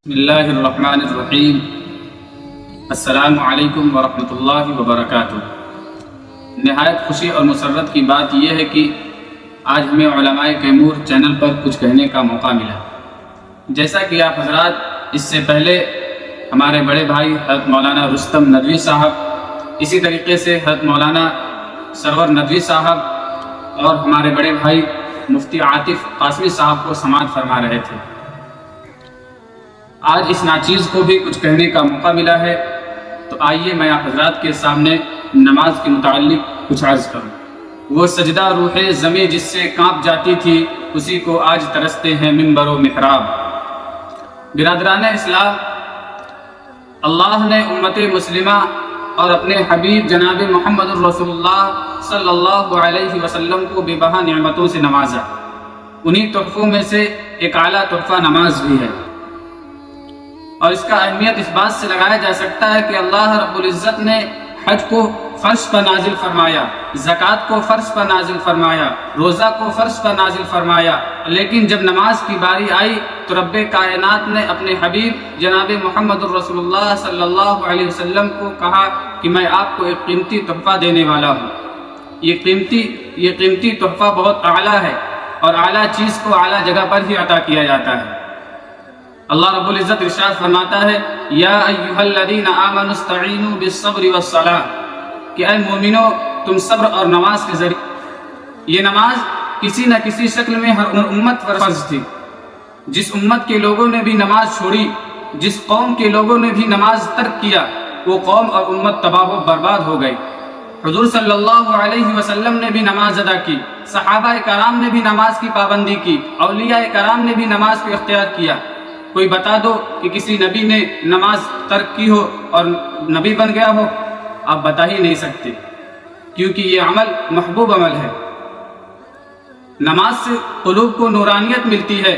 بسم اللہ الرحمن الرحیم۔ السلام علیکم ورحمۃ اللہ وبرکاتہ۔ نہایت خوشی اور مسرت کی بات یہ ہے کہ آج ہمیں علماء کیمور چینل پر کچھ کہنے کا موقع ملا۔ جیسا کہ آپ حضرات اس سے پہلے ہمارے بڑے بھائی حضرت مولانا رستم ندوی صاحب، اسی طریقے سے حضرت مولانا سرور ندوی صاحب اور ہمارے بڑے بھائی مفتی عاطف قاسمی صاحب کو سماعت فرما رہے تھے، آج اس ناچیز کو بھی کچھ کہنے کا موقع ملا ہے، تو آئیے میں آپ حضرات کے سامنے نماز کے متعلق کچھ عرض کروں۔ وہ سجدہ روح زمیں جس سے کانپ جاتی تھی، اسی کو آج ترستے ہیں منبر و محراب۔ برادران اسلام، اللہ نے امت مسلمہ اور اپنے حبیب جناب محمد الرسول اللہ صلی اللہ علیہ وسلم کو بے بہا نعمتوں سے نوازا۔ انہی تحفوں میں سے ایک اعلیٰ تحفہ نماز بھی ہے، اور اس کا اہمیت اس بات سے لگایا جا سکتا ہے کہ اللہ رب العزت نے حج کو فرض پر نازل فرمایا، زکوٰۃ کو فرض پر نازل فرمایا، روزہ کو فرض پر نازل فرمایا، لیکن جب نماز کی باری آئی تو رب کائنات نے اپنے حبیب جناب محمد الرسول اللہ صلی اللہ علیہ وسلم کو کہا کہ میں آپ کو ایک قیمتی تحفہ دینے والا ہوں۔ یہ قیمتی تحفہ بہت اعلیٰ ہے، اور اعلیٰ چیز کو اعلیٰ جگہ پر ہی عطا کیا جاتا ہے۔ اللہ رب العزت ارشاد فرماتا ہے، یا ایھا الذین آمنوا استعینوا بالصبر والصلاۃ، کہ اے مومنو تم صبر اور نماز کے ذریعے۔ یہ نماز کسی نہ کسی شکل میں ہر امت پر فرض تھی۔ جس امت کے لوگوں نے بھی نماز چھوڑی، جس قوم کے لوگوں نے بھی نماز ترک کیا، وہ قوم اور امت تباہ و برباد ہو گئی۔ حضور صلی اللہ علیہ وسلم نے بھی نماز ادا کی، صحابہ کرام نے بھی نماز کی پابندی کی، اولیاء کرام نے بھی نماز کو اختیار کیا۔ کوئی بتا دو کہ کسی نبی نے نماز ترک کی ہو اور نبی بن گیا ہو؟ آپ بتا ہی نہیں سکتے، کیونکہ یہ عمل محبوب عمل ہے۔ نماز سے قلوب کو نورانیت ملتی ہے،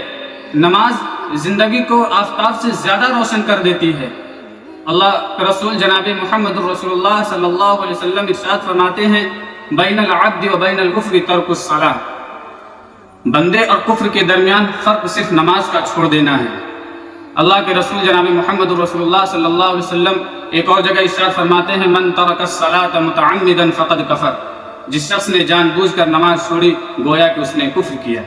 نماز زندگی کو آفتاب سے زیادہ روشن کر دیتی ہے۔ اللہ کے رسول جناب محمد الرسول اللہ صلی اللہ علیہ وسلم ارشاد فرماتے ہیں، بین العبد و بین الکفر ترک الصلاۃ، بندے اور کفر کے درمیان فرق صرف نماز کا چھوڑ دینا ہے۔ اللہ کے رسول جناب محمد الرسول اللہ صلی اللہ علیہ وسلم ایک اور جگہ ارشاد فرماتے ہیں، من ترک الصلاۃ متعمدا فقد کفر، جس شخص نے جان بوجھ کر نماز چھوڑی گویا کہ اس نے کفر کیا۔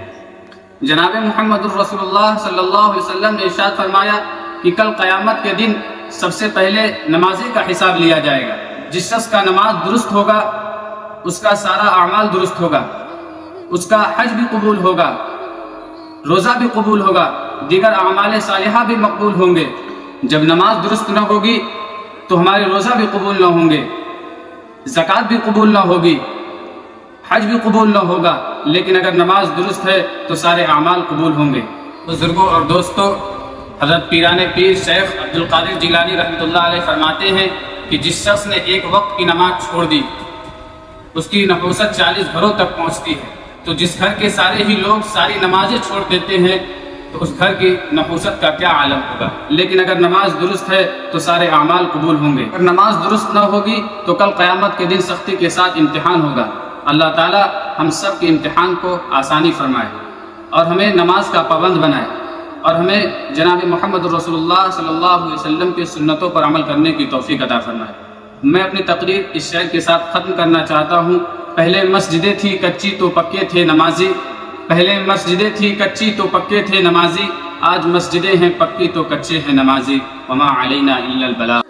جناب محمد الرسول اللہ صلی اللہ علیہ وسلم نے ارشاد فرمایا کہ کل قیامت کے دن سب سے پہلے نمازی کا حساب لیا جائے گا۔ جس شخص کا نماز درست ہوگا اس کا سارا اعمال درست ہوگا، اس کا حج بھی قبول ہوگا، روزہ بھی قبول ہوگا، دیگر اعمال صالحہ بھی مقبول ہوں گے۔ جب نماز درست نہ ہوگی تو ہمارے روزہ بھی قبول نہ ہوں گے، زکوٰۃ بھی قبول نہ ہوگی، حج بھی قبول نہ ہوگا، لیکن اگر نماز درست ہے تو سارے اعمال قبول ہوں گے۔ بزرگوں اور دوستوں، حضرت پیران پیر شیخ عبد القادر جیلانی رحمۃ اللہ علیہ فرماتے ہیں کہ جس شخص نے ایک وقت کی نماز چھوڑ دی، اس کی نحوست 40 گھروں تک پہنچتی ہے۔ تو جس گھر کے سارے ہی لوگ ساری نمازیں چھوڑ دیتے ہیں تو اس گھر کی نحوست کا کیا عالم ہوگا۔ لیکن اگر نماز درست ہے تو سارے اعمال قبول ہوں گے۔ اگر نماز درست نہ ہوگی تو کل قیامت کے دن سختی کے ساتھ امتحان ہوگا۔ اللہ تعالی ہم سب کے امتحان کو آسانی فرمائے اور ہمیں نماز کا پابند بنائے، اور ہمیں جناب محمد رسول اللہ صلی اللہ علیہ وسلم کی سنتوں پر عمل کرنے کی توفیق عطا فرمائے۔ میں اپنی تقریر اس شعر کے ساتھ ختم کرنا چاہتا ہوں، پہلے مسجدیں تھی کچی تو پکے تھے نمازی، پہلے مسجدیں تھی کچی تو پکے تھے نمازی، آج مسجدیں ہیں پکی تو کچے ہیں نمازی، وما علینا الا البلاغ۔